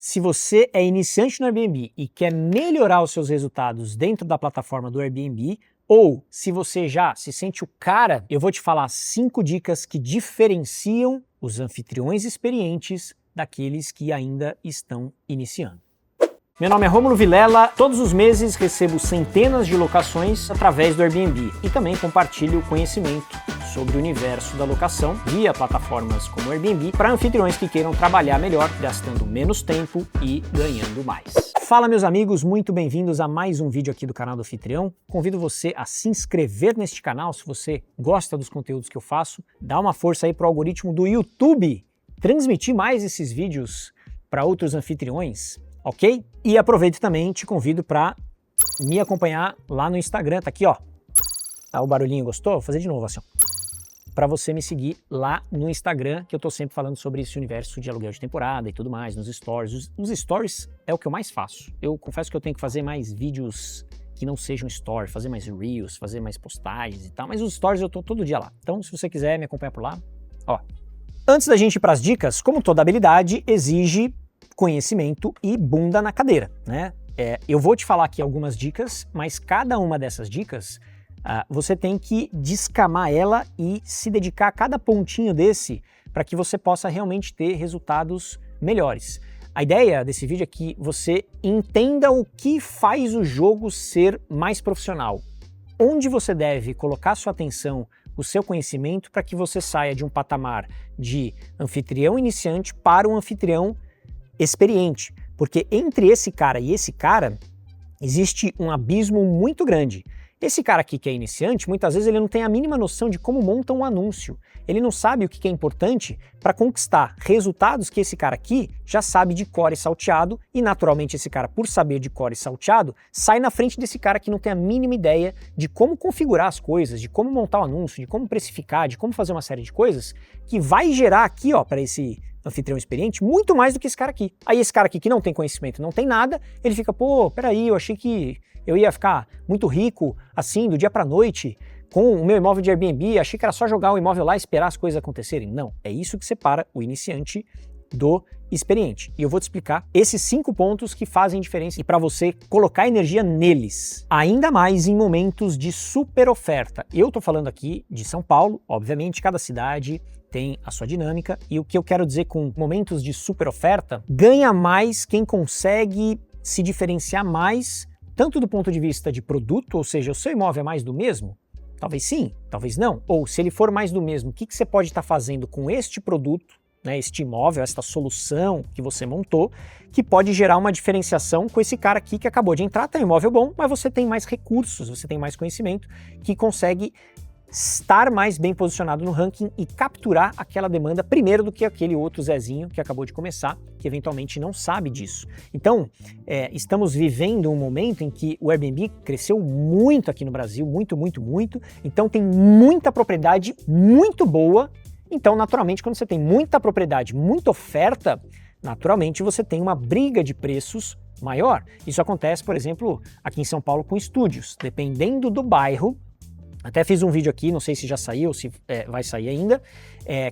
Se você é iniciante no Airbnb e quer melhorar os seus resultados dentro da plataforma do Airbnb, ou se você já se sente o cara, eu vou te falar 5 dicas que diferenciam os anfitriões experientes daqueles que ainda estão iniciando. Meu nome é Rômulo Vilela, todos os meses recebo centenas de locações através do Airbnb e também compartilho conhecimento sobre o universo da locação via plataformas como o Airbnb para anfitriões que queiram trabalhar melhor, gastando menos tempo e ganhando mais. Fala meus amigos, muito bem-vindos a mais um vídeo aqui do canal do Anfitrião. Convido você a se inscrever neste canal se você gosta dos conteúdos que eu faço. Dá uma força aí para o algoritmo do YouTube transmitir mais esses vídeos para outros anfitriões. Ok? E aproveito também, te convido para me acompanhar lá no Instagram, tá aqui ó. Ah, o barulhinho gostou? Vou fazer de novo assim, para você me seguir lá no Instagram, que eu tô sempre falando sobre esse universo de aluguel de temporada e tudo mais, nos stories. Os stories é o que eu mais faço. Eu confesso que eu tenho que fazer mais vídeos que não sejam stories, fazer mais reels, fazer mais postagens e tal, mas os stories eu tô todo dia lá. Então, se você quiser me acompanhar por lá, ó. Antes da gente ir para as dicas, como toda habilidade exige conhecimento e bunda na cadeira, né? Eu vou te falar aqui algumas dicas, mas cada uma dessas dicas você tem que descamar ela e se dedicar a cada pontinho desse para que você possa realmente ter resultados melhores. A ideia desse vídeo é que você entenda o que faz o jogo ser mais profissional, onde você deve colocar sua atenção, o seu conhecimento para que você saia de um patamar de anfitrião iniciante para um anfitrião experiente, porque entre esse cara e esse cara existe um abismo muito grande. Esse cara aqui que é iniciante, muitas vezes ele não tem a mínima noção de como monta um anúncio. Ele não sabe o que é importante para conquistar resultados que esse cara aqui já sabe de cor e salteado, e naturalmente esse cara, por saber de cor e salteado, sai na frente desse cara que não tem a mínima ideia de como configurar as coisas, de como montar o anúncio, de como precificar, de como fazer uma série de coisas, que vai gerar aqui, ó, para esse anfitrião experiente, muito mais do que esse cara aqui. Aí esse cara aqui que não tem conhecimento, não tem nada, ele fica, pô, peraí, eu achei que eu ia ficar muito rico, assim, do dia pra noite, com o meu imóvel de Airbnb, achei que era só jogar o imóvel lá e esperar as coisas acontecerem. Não, é isso que separa o iniciante do experiente. E eu vou te explicar esses 5 pontos que fazem diferença e para você colocar energia neles. Ainda mais em momentos de super oferta. Eu tô falando aqui de São Paulo, obviamente cada cidade tem a sua dinâmica, e o que eu quero dizer com momentos de super oferta, ganha mais quem consegue se diferenciar mais, tanto do ponto de vista de produto, ou seja, o seu imóvel é mais do mesmo? Talvez sim, talvez não. Ou se ele for mais do mesmo, o que você pode estar fazendo com este produto, né, este imóvel, esta solução que você montou, que pode gerar uma diferenciação com esse cara aqui que acabou de entrar, tem um imóvel bom, mas você tem mais recursos, você tem mais conhecimento, que consegue estar mais bem posicionado no ranking e capturar aquela demanda primeiro do que aquele outro Zezinho que acabou de começar, que eventualmente não sabe disso. Então, estamos vivendo um momento em que o Airbnb cresceu muito aqui no Brasil, muito, então tem muita propriedade muito boa. Então, naturalmente, quando você tem muita propriedade, muita oferta, naturalmente você tem uma briga de preços maior. Isso acontece, por exemplo, aqui em São Paulo com estúdios. Dependendo do bairro, até fiz um vídeo aqui, não sei se já saiu ou se vai sair ainda,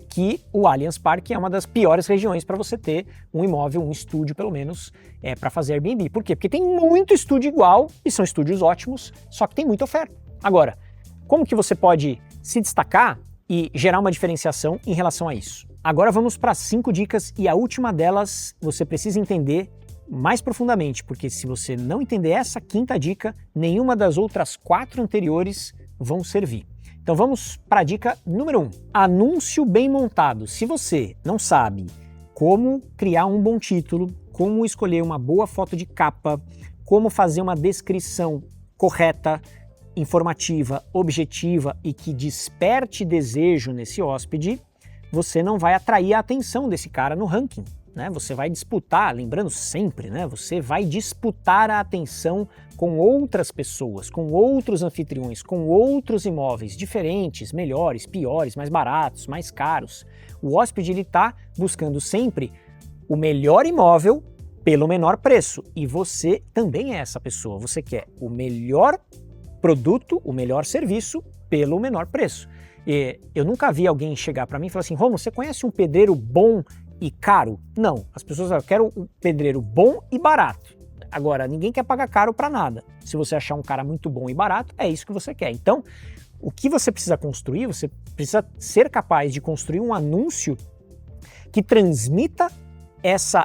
que o Allianz Parque é uma das piores regiões para você ter um imóvel, um estúdio pelo menos, para fazer Airbnb. Por quê? Porque tem muito estúdio igual, e são estúdios ótimos, só que tem muita oferta. Agora, como que você pode se destacar e gerar uma diferenciação em relação a isso? Agora vamos para 5 dicas, e a última delas você precisa entender mais profundamente, porque se você não entender essa 5ª dica, nenhuma das outras 4 anteriores vão servir. Então vamos para a dica número 1. Anúncio bem montado. Se você não sabe como criar um bom título, como escolher uma boa foto de capa, como fazer uma descrição correta, informativa, objetiva e que desperte desejo nesse hóspede, você não vai atrair a atenção desse cara no ranking, né? Você vai disputar, lembrando sempre, né? Você vai disputar a atenção com outras pessoas, com outros anfitriões, com outros imóveis diferentes, melhores, piores, mais baratos, mais caros. O hóspede ele está buscando sempre o melhor imóvel pelo menor preço, e você também é essa pessoa. Você quer o melhor produto, o melhor serviço pelo menor preço. Eu nunca vi alguém chegar para mim e falar assim: Rômulo, você conhece um pedreiro bom e caro? Não. As pessoas falam, eu quero um pedreiro bom e barato. Agora, ninguém quer pagar caro para nada. Se você achar um cara muito bom e barato, é isso que você quer. Então, o que você precisa construir, você precisa ser capaz de construir um anúncio que transmita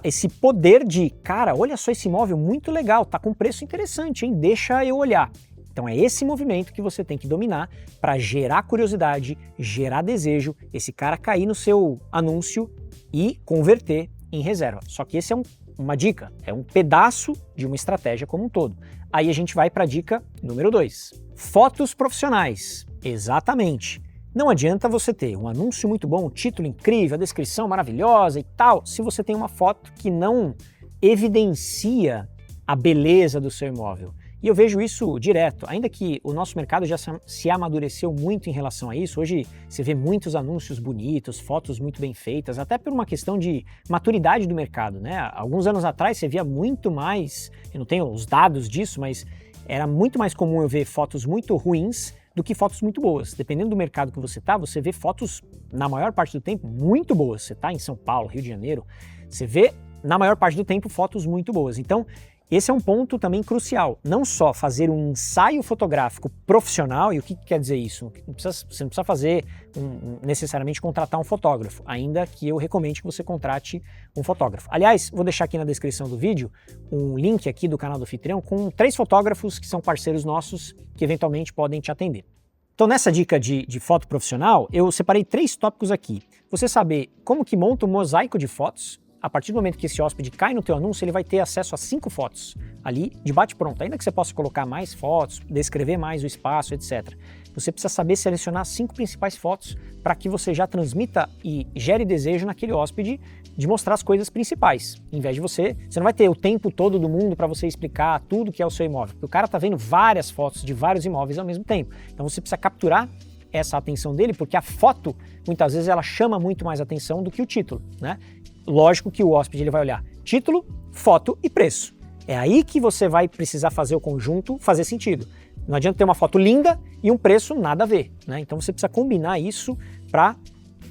esse poder de, cara, olha só esse imóvel muito legal, tá com preço interessante, hein? Deixa eu olhar. Então é esse movimento que você tem que dominar para gerar curiosidade, gerar desejo, esse cara cair no seu anúncio e converter em reserva. Só que esse é uma dica, é um pedaço de uma estratégia como um todo. Aí a gente vai para a dica número 2. Fotos profissionais. Exatamente. Não adianta você ter um anúncio muito bom, um título incrível, a descrição maravilhosa e tal, se você tem uma foto que não evidencia a beleza do seu imóvel. E eu vejo isso direto, ainda que o nosso mercado já se amadureceu muito em relação a isso. Hoje você vê muitos anúncios bonitos, fotos muito bem feitas, até por uma questão de maturidade do mercado, né? Alguns anos atrás você via muito mais, eu não tenho os dados disso, mas era muito mais comum eu ver fotos muito ruins do que fotos muito boas. Dependendo do mercado que você tá, você vê fotos, na maior parte do tempo, muito boas. Você tá em São Paulo, Rio de Janeiro, você vê, na maior parte do tempo, fotos muito boas. Então, esse é um ponto também crucial. Não só fazer um ensaio fotográfico profissional, e o que quer dizer isso? Você não precisa fazer necessariamente contratar um fotógrafo, ainda que eu recomende que você contrate um fotógrafo. Aliás, vou deixar aqui na descrição do vídeo um link aqui do canal do Anfitrião com 3 fotógrafos que são parceiros nossos que eventualmente podem te atender. Então nessa dica de foto profissional, eu separei 3 tópicos aqui. Você saber como que monta um mosaico de fotos. A partir do momento que esse hóspede cai no teu anúncio, ele vai ter acesso a 5 fotos ali de bate-pronto. Ainda que você possa colocar mais fotos, descrever mais o espaço, etc. Você precisa saber selecionar 5 principais fotos para que você já transmita e gere desejo naquele hóspede de mostrar as coisas principais. Em vez de você não vai ter o tempo todo do mundo para você explicar tudo que é o seu imóvel. Porque o cara está vendo várias fotos de vários imóveis ao mesmo tempo. Então você precisa capturar essa atenção dele, porque a foto, muitas vezes, ela chama muito mais atenção do que o título, né? Lógico que o hóspede ele vai olhar título, foto e preço. É aí que você vai precisar fazer o conjunto fazer sentido. Não adianta ter uma foto linda e um preço nada a ver, né? Então você precisa combinar isso para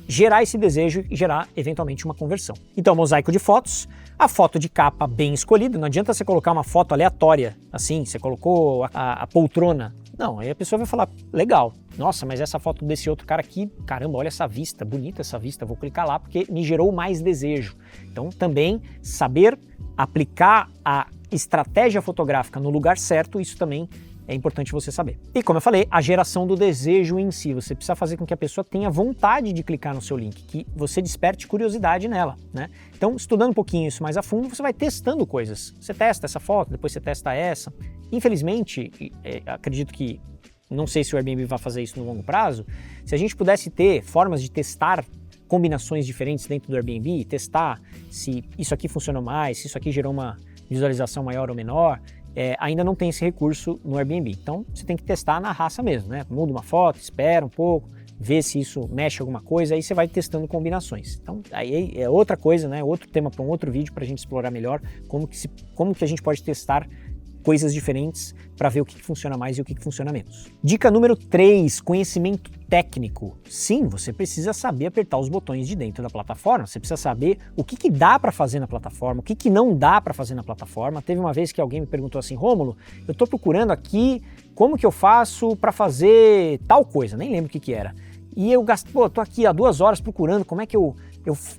gerar esse desejo e gerar eventualmente uma conversão. Então, mosaico de fotos, a foto de capa bem escolhida. Não adianta você colocar uma foto aleatória, assim, você colocou a poltrona. Não, aí a pessoa vai falar, legal, nossa, mas essa foto desse outro cara aqui, caramba, olha essa vista, bonita essa vista, vou clicar lá porque me gerou mais desejo. Então também saber aplicar a estratégia fotográfica no lugar certo, isso também é importante você saber. E como eu falei, a geração do desejo em si, você precisa fazer com que a pessoa tenha vontade de clicar no seu link, que você desperte curiosidade nela, né? Então, estudando um pouquinho isso mais a fundo, você vai testando coisas. Você testa essa foto, depois você testa essa. Infelizmente, acredito que, não sei se o Airbnb vai fazer isso no longo prazo, se a gente pudesse ter formas de testar combinações diferentes dentro do Airbnb, testar se isso aqui funcionou mais, se isso aqui gerou uma visualização maior ou menor, ainda não tem esse recurso no Airbnb. Então você tem que testar na raça mesmo, né? Muda uma foto, espera um pouco, vê se isso mexe alguma coisa, aí você vai testando combinações. Então aí é outra coisa, né? Outro tema para um outro vídeo para a gente explorar melhor como que a gente pode testar coisas diferentes para ver o que funciona mais e o que funciona menos. Dica número 3, conhecimento técnico. Sim, você precisa saber apertar os botões de dentro da plataforma, você precisa saber o que dá para fazer na plataforma, o que não dá para fazer na plataforma. Teve uma vez que alguém me perguntou assim, Rômulo, eu estou procurando aqui como que eu faço para fazer tal coisa, nem lembro o que era. E eu tô aqui há 2 horas procurando como é que eu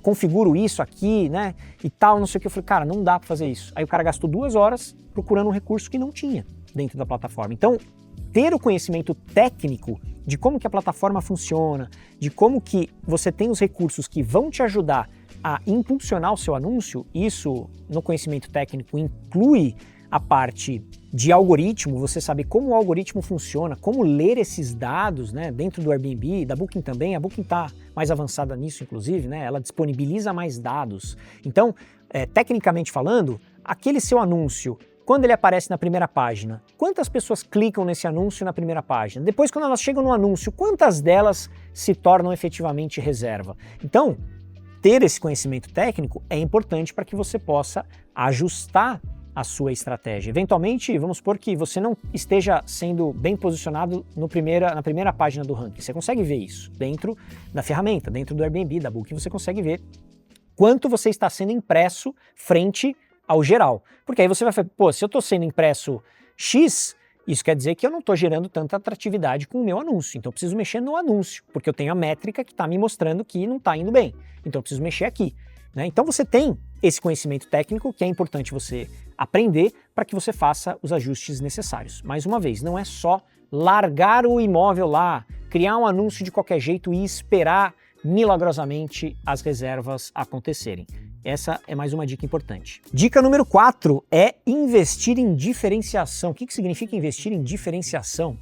configuro isso aqui, né, e tal, não sei o que. Eu falei, cara, não dá para fazer isso. Aí o cara gastou 2 horas procurando um recurso que não tinha dentro da plataforma. Então, ter o conhecimento técnico de como que a plataforma funciona, de como que você tem os recursos que vão te ajudar a impulsionar o seu anúncio, isso no conhecimento técnico inclui a parte de algoritmo, você sabe como o algoritmo funciona, como ler esses dados, né, dentro do Airbnb, da Booking também. A Booking está mais avançada nisso, inclusive, né, ela disponibiliza mais dados. Então, tecnicamente falando, aquele seu anúncio, quando ele aparece na primeira página, quantas pessoas clicam nesse anúncio na primeira página? Depois, quando elas chegam no anúncio, quantas delas se tornam efetivamente reserva? Então, ter esse conhecimento técnico é importante para que você possa ajustar a sua estratégia. Eventualmente, vamos supor que você não esteja sendo bem posicionado na primeira página do ranking. Você consegue ver isso dentro da ferramenta, dentro do Airbnb, da Booking, você consegue ver quanto você está sendo impresso frente ao geral. Porque aí você vai falar, pô, se eu estou sendo impresso X, isso quer dizer que eu não estou gerando tanta atratividade com o meu anúncio. Então eu preciso mexer no anúncio, porque eu tenho a métrica que está me mostrando que não está indo bem. Então eu preciso mexer aqui. Né? Então você tem esse conhecimento técnico que é importante você aprender para que você faça os ajustes necessários. Mais uma vez, não é só largar o imóvel lá, criar um anúncio de qualquer jeito e esperar milagrosamente as reservas acontecerem. Essa é mais uma dica importante. Dica número 4 é investir em diferenciação. O que significa investir em diferenciação?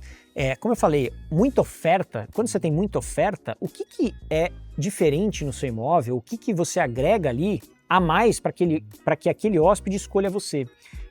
Como eu falei, muita oferta. Quando você tem muita oferta, o que é diferente no seu imóvel? O que você agrega ali a mais para que aquele hóspede escolha você?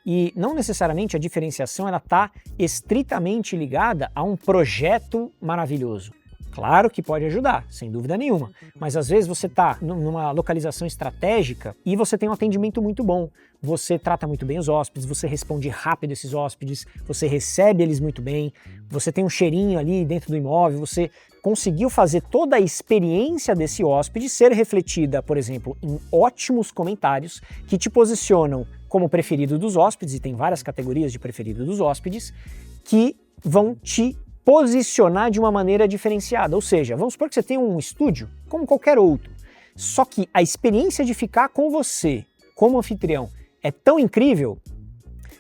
E não necessariamente a diferenciação está estritamente ligada a um projeto maravilhoso. Claro que pode ajudar, sem dúvida nenhuma, mas às vezes você está numa localização estratégica e você tem um atendimento muito bom, você trata muito bem os hóspedes, você responde rápido esses hóspedes, você recebe eles muito bem, você tem um cheirinho ali dentro do imóvel, você conseguiu fazer toda a experiência desse hóspede ser refletida, por exemplo, em ótimos comentários que te posicionam como preferido dos hóspedes, e tem várias categorias de preferido dos hóspedes, que vão te posicionar de uma maneira diferenciada. Ou seja, vamos supor que você tem um estúdio como qualquer outro, só que a experiência de ficar com você como anfitrião é tão incrível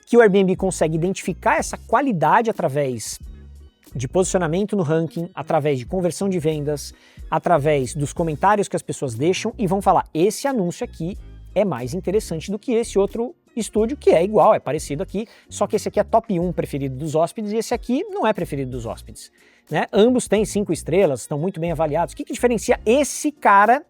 que o Airbnb consegue identificar essa qualidade através de posicionamento no ranking, através de conversão de vendas, através dos comentários que as pessoas deixam e vão falar, esse anúncio aqui é mais interessante do que esse outro estúdio, que é igual, é parecido aqui, só que esse aqui é top 1 preferido dos hóspedes e esse aqui não é preferido dos hóspedes. Né? Ambos têm 5 estrelas, estão muito bem avaliados. O que diferencia esse cara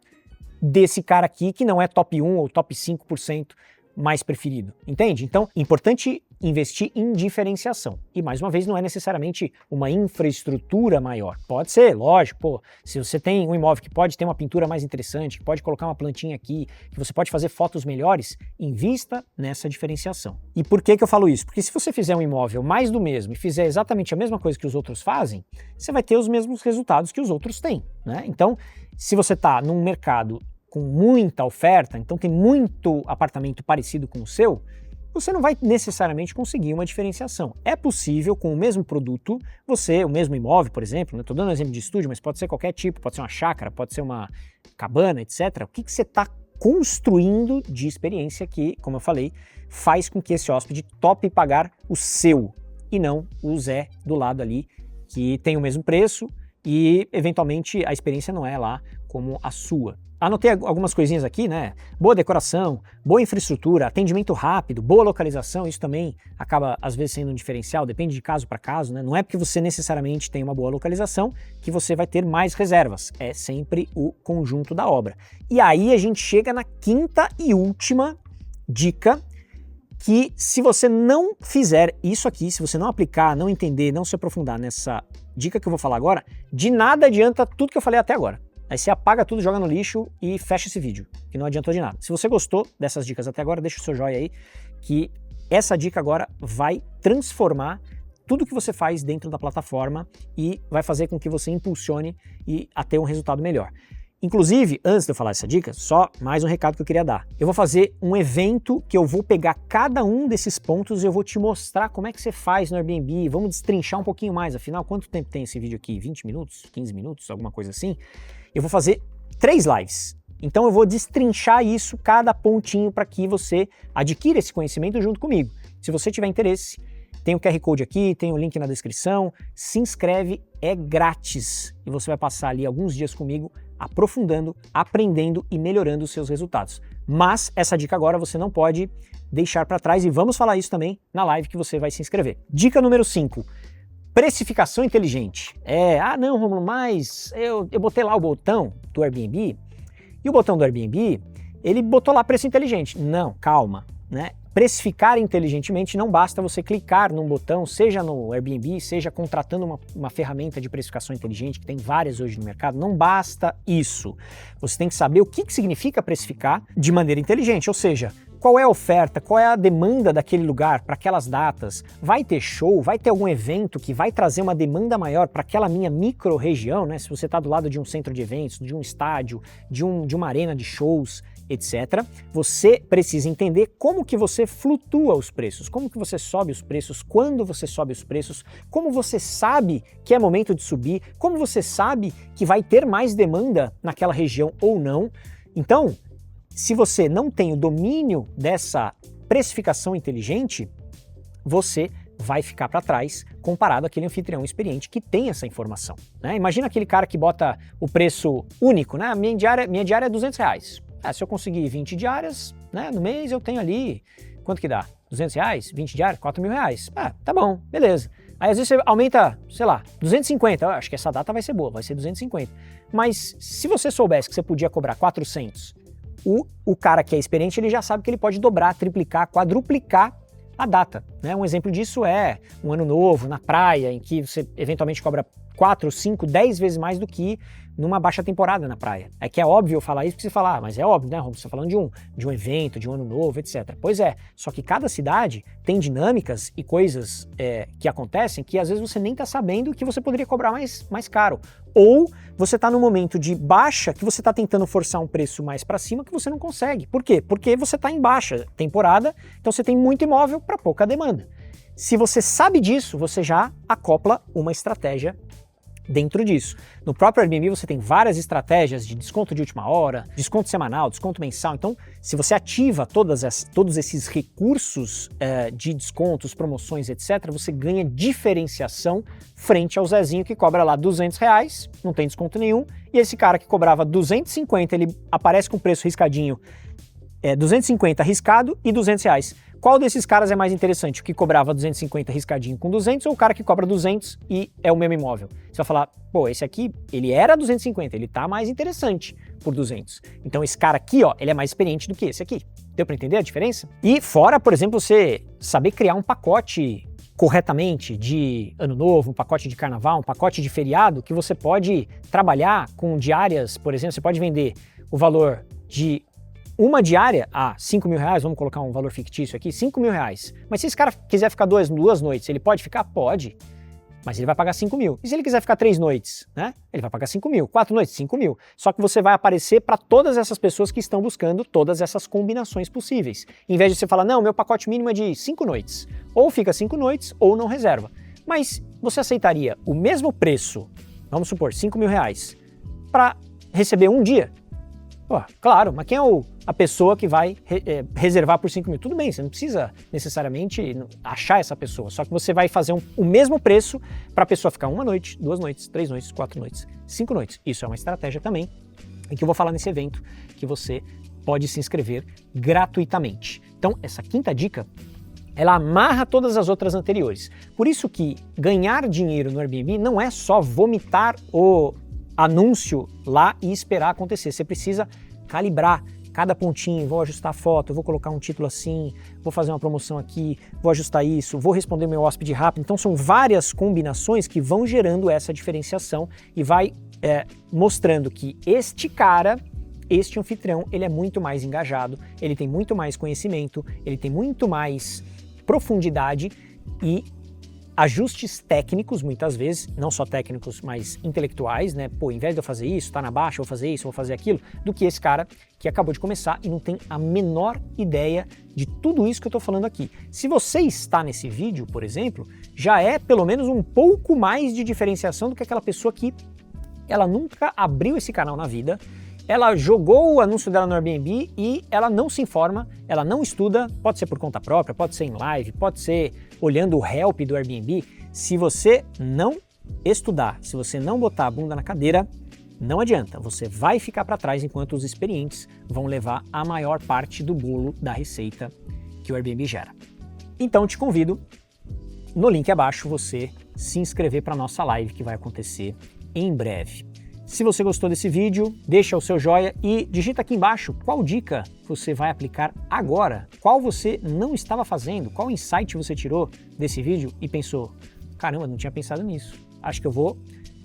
desse cara aqui, que não é top 1 ou top 5% mais preferido? Entende? Então, importante investir em diferenciação. E, mais uma vez, não é necessariamente uma infraestrutura maior. Pode ser, lógico, pô, se você tem um imóvel que pode ter uma pintura mais interessante, que pode colocar uma plantinha aqui, que você pode fazer fotos melhores, invista nessa diferenciação. E por que eu falo isso? Porque se você fizer um imóvel mais do mesmo e fizer exatamente a mesma coisa que os outros fazem, você vai ter os mesmos resultados que os outros têm, né? Então, se você está num mercado com muita oferta, então tem muito apartamento parecido com o seu, você não vai necessariamente conseguir uma diferenciação. É possível, com o mesmo produto, o mesmo imóvel, por exemplo, estou dando um exemplo de estúdio, mas pode ser qualquer tipo, pode ser uma chácara, pode ser uma cabana, etc. O que você está construindo de experiência que, como eu falei, faz com que esse hóspede tope pagar o seu e não o Zé do lado ali, que tem o mesmo preço e, eventualmente, a experiência não é lá como a sua. Anotei algumas coisinhas aqui, né? Boa decoração, boa infraestrutura, atendimento rápido, boa localização, isso também acaba às vezes sendo um diferencial, depende de caso para caso, né? Não é porque você necessariamente tem uma boa localização que você vai ter mais reservas, é sempre o conjunto da obra. E aí a gente chega na quinta e última dica, que se você não fizer isso aqui, se você não aplicar, não entender, não se aprofundar nessa dica que eu vou falar agora, de nada adianta tudo que eu falei até agora. Aí você apaga tudo, joga no lixo e fecha esse vídeo, que não adiantou de nada. Se você gostou dessas dicas até agora, deixa o seu joinha aí, que essa dica agora vai transformar tudo que você faz dentro da plataforma e vai fazer com que você impulsione a ter um resultado melhor. Inclusive, antes de eu falar essa dica, só mais um recado que eu queria dar. Eu vou fazer um evento que eu vou pegar cada um desses pontos e eu vou te mostrar como é que você faz no Airbnb. Vamos destrinchar um pouquinho mais. Afinal, quanto tempo tem esse vídeo aqui? 20 minutos? 15 minutos? Alguma coisa assim? Eu vou fazer 3 lives. Então eu vou destrinchar isso, cada pontinho, para que você adquira esse conhecimento junto comigo. Se você tiver interesse, tem o QR Code aqui, tem o link na descrição. Se inscreve, é grátis. E você vai passar ali alguns dias comigo aprofundando, aprendendo e melhorando os seus resultados. Mas essa dica agora você não pode deixar para trás e vamos falar isso também na live que você vai se inscrever. Dica número 5. Precificação inteligente. Não, Rômulo, mas eu botei lá o botão do Airbnb e o botão do Airbnb, ele botou lá preço inteligente. Não, calma, né? Precificar inteligentemente não basta você clicar num botão, seja no Airbnb, seja contratando uma ferramenta de precificação inteligente, que tem várias hoje no mercado, não basta isso. Você tem que saber o que significa precificar de maneira inteligente, ou seja, qual é a oferta, qual é a demanda daquele lugar para aquelas datas, vai ter show, vai ter algum evento que vai trazer uma demanda maior para aquela minha micro-região, né? Se você está do lado de um centro de eventos, de um estádio, de uma arena de shows, etc., você precisa entender como que você flutua os preços, como que você sobe os preços, quando você sobe os preços, como você sabe que é momento de subir, como você sabe que vai ter mais demanda naquela região ou não. Então, se você não tem o domínio dessa precificação inteligente, você vai ficar para trás comparado àquele anfitrião experiente que tem essa informação, né? Imagina aquele cara que bota o preço único, né? Minha diária é R$200. Se eu conseguir 20 diárias, né, no mês eu tenho ali, quanto que dá? R$200? 20 diárias? R$4.000. Tá bom, beleza. Aí às vezes você aumenta, sei lá, 250. Eu acho que essa data vai ser boa, vai ser 250. Mas se você soubesse que você podia cobrar 400, o cara que é experiente, ele já sabe que ele pode dobrar, triplicar, quadruplicar a data, né? Um exemplo disso é um ano novo na praia, em que você eventualmente cobra 4, 5, 10 vezes mais do que numa baixa temporada na praia. É que é óbvio eu falar isso, porque você fala, mas é óbvio, né, Romulo? Você está falando de um evento, de um ano novo, etc. Pois é, só que cada cidade tem dinâmicas e coisas que acontecem que às vezes você nem está sabendo que você poderia cobrar mais caro. Ou você está num momento de baixa que você está tentando forçar um preço mais para cima que você não consegue. Por quê? Porque você está em baixa temporada, então você tem muito imóvel para pouca demanda. Se você sabe disso, você já acopla uma estratégia dentro disso. No próprio Airbnb você tem várias estratégias de desconto de última hora, desconto semanal, desconto mensal. Então, se você ativa todos esses recursos de descontos, promoções, etc., você ganha diferenciação frente ao Zezinho que cobra lá R$200, não tem desconto nenhum, e esse cara que cobrava 250, ele aparece com o preço riscadinho, 250 riscado e R$200. Qual desses caras é mais interessante? O que cobrava 250 riscadinho com 200 ou o cara que cobra 200 e é o mesmo imóvel? Você vai falar, pô, esse aqui, ele era 250, ele tá mais interessante por 200. Então esse cara aqui, ó, ele é mais experiente do que esse aqui. Deu para entender a diferença? E fora, por exemplo, você saber criar um pacote corretamente de ano novo, um pacote de carnaval, um pacote de feriado, que você pode trabalhar com diárias, por exemplo, você pode vender o valor de uma diária a R$5.000, vamos colocar um valor fictício aqui, R$5.000. Mas se esse cara quiser ficar duas noites, ele pode ficar? Pode. Mas ele vai pagar 5.000. E se ele quiser ficar 3 noites, né? Ele vai pagar 5.000. 4 noites, 5.000. Só que você vai aparecer para todas essas pessoas que estão buscando todas essas combinações possíveis. Em vez de você falar, não, meu pacote mínimo é de 5 noites. Ou fica 5 noites ou não reserva. Mas você aceitaria o mesmo preço, vamos supor, R$5.000, para receber um dia? Pô, claro, mas quem é a pessoa que vai reservar por 5.000? Tudo bem, você não precisa necessariamente achar essa pessoa, só que você vai fazer o mesmo preço para a pessoa ficar 1 noite, 2 noites, 3 noites, 4 noites, 5 noites. Isso é uma estratégia também, em que eu vou falar nesse evento, que você pode se inscrever gratuitamente. Então, essa quinta dica, ela amarra todas as outras anteriores. Por isso que ganhar dinheiro no Airbnb não é só vomitar o anúncio lá e esperar acontecer. Você precisa calibrar cada pontinho, vou ajustar a foto, vou colocar um título assim, vou fazer uma promoção aqui, vou ajustar isso, vou responder meu hóspede rápido. Então são várias combinações que vão gerando essa diferenciação e vai mostrando que este anfitrião, ele é muito mais engajado, ele tem muito mais conhecimento, ele tem muito mais profundidade e ajustes técnicos, muitas vezes, não só técnicos, mas intelectuais, né? Pô, em vez de eu fazer isso, tá na baixa, vou fazer isso, vou fazer aquilo, do que esse cara que acabou de começar e não tem a menor ideia de tudo isso que eu tô falando aqui. Se você está nesse vídeo, por exemplo, já é pelo menos um pouco mais de diferenciação do que aquela pessoa que ela nunca abriu esse canal na vida, ela jogou o anúncio dela no Airbnb e ela não se informa, ela não estuda, pode ser por conta própria, pode ser em live, pode ser olhando o help do Airbnb. Se você não estudar, se você não botar a bunda na cadeira, não adianta, você vai ficar para trás enquanto os experientes vão levar a maior parte do bolo da receita que o Airbnb gera. Então te convido, no link abaixo, você se inscrever para a nossa live que vai acontecer em breve. Se você gostou desse vídeo, deixa o seu joinha e digita aqui embaixo qual dica você vai aplicar agora, qual você não estava fazendo, qual insight você tirou desse vídeo e pensou, caramba, não tinha pensado nisso, acho que eu vou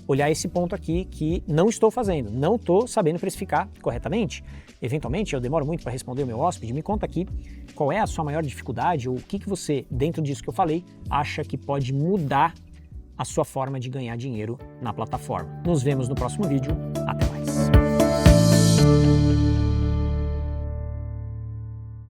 olhar esse ponto aqui que não estou fazendo, não estou sabendo precificar corretamente. Eventualmente eu demoro muito para responder o meu hóspede, me conta aqui qual é a sua maior dificuldade ou o que você, dentro disso que eu falei, acha que pode mudar a sua forma de ganhar dinheiro na plataforma. Nos vemos no próximo vídeo. Até mais.